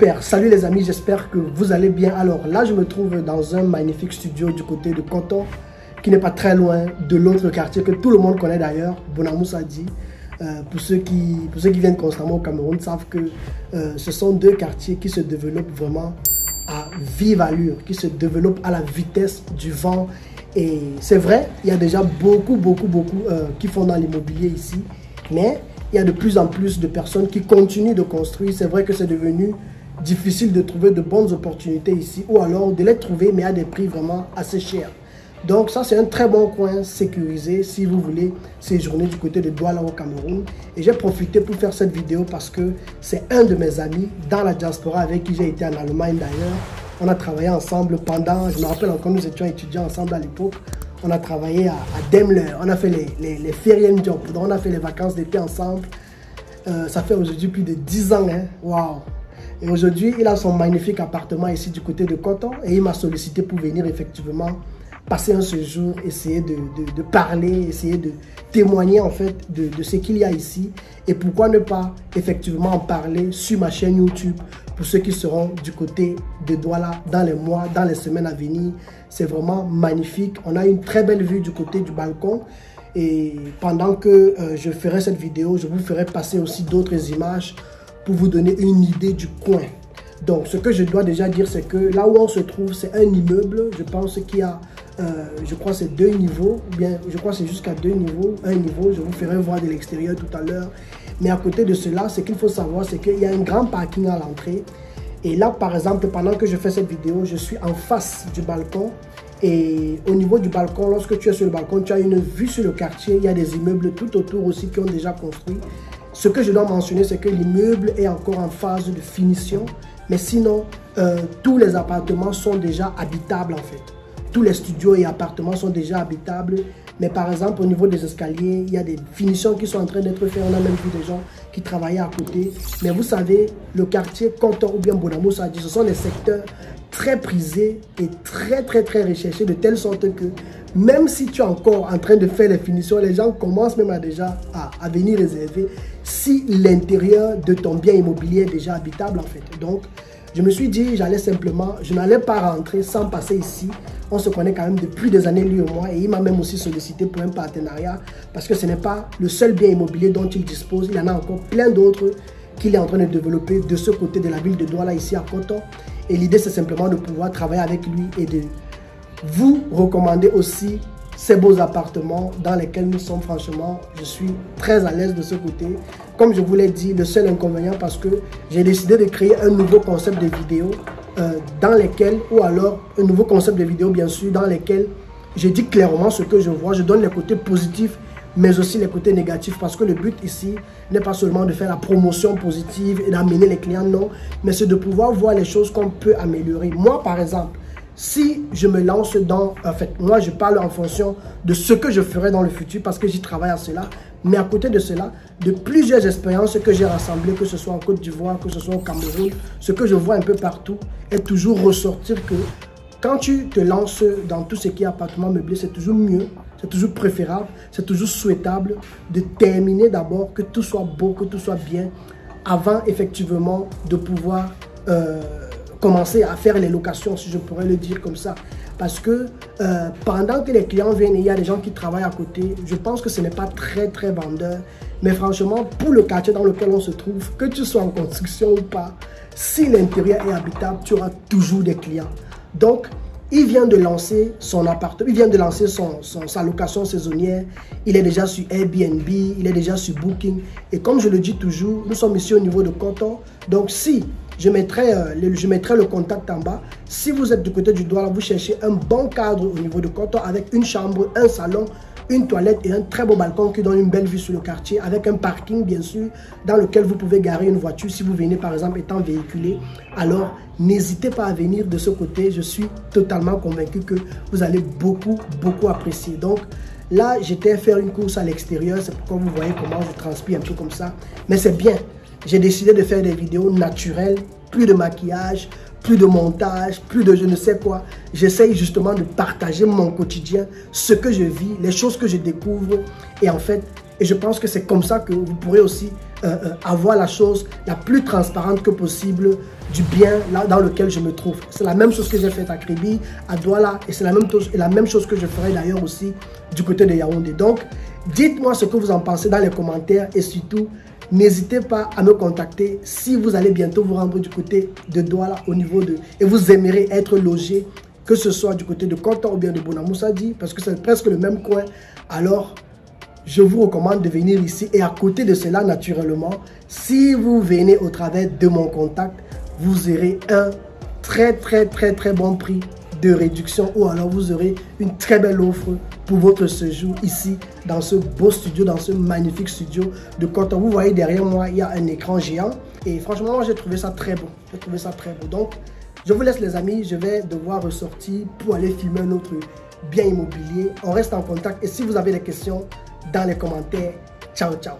Super, salut les amis, j'espère que vous allez bien. Alors là, je me trouve dans un magnifique studio du côté de Koto, qui n'est pas très loin de l'autre quartier que tout le monde connaît d'ailleurs, Bonamoussadi. Pour ceux qui viennent constamment au Cameroun, savent que ce sont deux quartiers qui se développent vraiment à vive allure, qui se développent à la vitesse du vent. Et c'est vrai, il y a déjà beaucoup qui font dans l'immobilier ici, mais il y a de plus en plus de personnes qui continuent de construire. C'est vrai que c'est devenu difficile de trouver de bonnes opportunités ici, ou alors de les trouver, mais à des prix vraiment assez chers. Donc ça, c'est un très bon coin sécurisé si vous voulez séjourner du côté de Douala au Cameroun. Et j'ai profité pour faire cette vidéo parce que c'est un de mes amis dans la diaspora avec qui j'ai été en Allemagne d'ailleurs. On a travaillé ensemble pendant, je me rappelle encore, nous étions étudiants ensemble à l'époque. On a travaillé à Daimler, on a fait les Ferienjobs, donc on a fait les vacances d'été ensemble. Ça fait aujourd'hui plus de 10 ans, hein. Waouh! Et aujourd'hui, il a son magnifique appartement ici du côté de Koto et il m'a sollicité pour venir effectivement passer un séjour, essayer de parler, essayer de témoigner en fait de ce qu'il y a ici et pourquoi ne pas effectivement en parler sur ma chaîne YouTube pour ceux qui seront du côté de Douala dans les mois, dans les semaines à venir. C'est vraiment magnifique. On a une très belle vue du côté du balcon et pendant que je ferai cette vidéo, je vous ferai passer aussi d'autres images pour vous donner une idée du coin. Donc ce que je dois déjà dire, c'est que là où on se trouve, c'est un immeuble. Je pense qu'il y a je crois que c'est 2 niveaux, ou bien je crois que c'est jusqu'à 2 niveaux, un niveau, je vous ferai voir de l'extérieur tout à l'heure. Mais à côté de cela, ce qu'il faut savoir, c'est qu'il y a un grand parking à l'entrée. Et là, par exemple, pendant que je fais cette vidéo, je suis en face du balcon. Et au niveau du balcon, lorsque tu es sur le balcon, tu as une vue sur le quartier. Il y a des immeubles tout autour aussi qui ont déjà construit. Ce que je dois mentionner, c'est que l'immeuble est encore en phase de finition. Mais sinon, tous les appartements sont déjà habitables en fait. Tous les studios et appartements sont déjà habitables. Mais par exemple, au niveau des escaliers, il y a des finitions qui sont en train d'être faites. On a même vu des gens qui travaillaient à côté. Mais vous savez, le quartier Koto ou bien Bonamoussadi, ce sont des secteurs très prisés et très recherchés, de telle sorte que même si tu es encore en train de faire les finitions, les gens commencent même à venir réserver si l'intérieur de ton bien immobilier est déjà habitable en fait. Donc, je me suis dit, je n'allais pas rentrer sans passer ici. On se connaît quand même depuis des années, lui et moi, et il m'a même aussi sollicité pour un partenariat parce que ce n'est pas le seul bien immobilier dont il dispose. Il y en a encore plein d'autres qu'il est en train de développer de ce côté de la ville de Douala, ici à Koto. Et l'idée, c'est simplement de pouvoir travailler avec lui et de vous recommander aussi ces beaux appartements dans lesquels nous sommes. Franchement, je suis très à l'aise de ce côté. Comme je vous l'ai dit, le seul inconvénient, parce que j'ai décidé de créer un nouveau concept de vidéo dans lesquels, ou alors un nouveau concept de vidéo bien sûr, dans lesquels je dis clairement ce que je vois. Je donne les côtés positifs, mais aussi les côtés négatifs, parce que le but ici n'est pas seulement de faire la promotion positive et d'amener les clients, non, mais c'est de pouvoir voir les choses qu'on peut améliorer. Moi, par exemple, si je me lance dans, en fait, moi je parle en fonction de ce que je ferai dans le futur parce que j'y travaille à cela. Mais à côté de cela, de plusieurs expériences que j'ai rassemblées, que ce soit en Côte d'Ivoire, que ce soit au Cameroun, ce que je vois un peu partout est toujours ressortir que quand tu te lances dans tout ce qui est appartement meublé, c'est toujours mieux, c'est toujours préférable, c'est toujours souhaitable de terminer d'abord, que tout soit beau, que tout soit bien, avant effectivement de pouvoir commencer à faire les locations, si je pourrais le dire comme ça. Parce que pendant que les clients viennent, il y a des gens qui travaillent à côté. Je pense que ce n'est pas très vendeur. Mais franchement, pour le quartier dans lequel on se trouve, que tu sois en construction ou pas, si l'intérieur est habitable, tu auras toujours des clients. Donc, il vient de lancer son appartement, il vient de lancer sa location saisonnière. Il est déjà sur Airbnb, il est déjà sur Booking. Et comme je le dis toujours, nous sommes ici au niveau de Koto. Donc, si je mettrai le contact en bas. Si vous êtes du côté du Douala, vous cherchez un bon cadre au niveau de Koto avec une chambre, un salon, une toilette et un très beau balcon qui donne une belle vue sur le quartier avec un parking bien sûr dans lequel vous pouvez garer une voiture si vous venez par exemple étant véhiculé. Alors n'hésitez pas à venir de ce côté. Je suis totalement convaincu que vous allez beaucoup apprécier. Donc là, j'étais faire une course à l'extérieur. C'est pourquoi vous voyez comment je transpire un peu comme ça. Mais c'est bien. J'ai décidé de faire des vidéos naturelles, plus de maquillage, plus de montage, plus de je ne sais quoi. J'essaye justement de partager mon quotidien, ce que je vis, les choses que je découvre. Et en fait, et je pense que c'est comme ça que vous pourrez aussi avoir la chose la plus transparente que possible du bien là dans lequel je me trouve. C'est la même chose que j'ai fait à Kribi, à Douala, et c'est la même chose que je ferai d'ailleurs aussi du côté de Yaoundé. Donc, dites-moi ce que vous en pensez dans les commentaires et surtout, n'hésitez pas à me contacter si vous allez bientôt vous rendre du côté de Douala au niveau de... et vous aimeriez être logé, que ce soit du côté de Kanton ou bien de Bonamoussadi, parce que c'est presque le même coin. Alors, je vous recommande de venir ici. Et à côté de cela, naturellement, si vous venez au travers de mon contact, vous aurez un très bon prix de réduction ou alors vous aurez une très belle offre pour votre séjour ici dans ce beau studio, dans ce magnifique studio de Kanton. Vous voyez derrière moi, il y a un écran géant et franchement, moi j'ai trouvé ça très beau. J'ai trouvé ça très beau. Donc, je vous laisse les amis, je vais devoir ressortir pour aller filmer un autre bien immobilier. On reste en contact et si vous avez des questions, dans les commentaires. Ciao, ciao.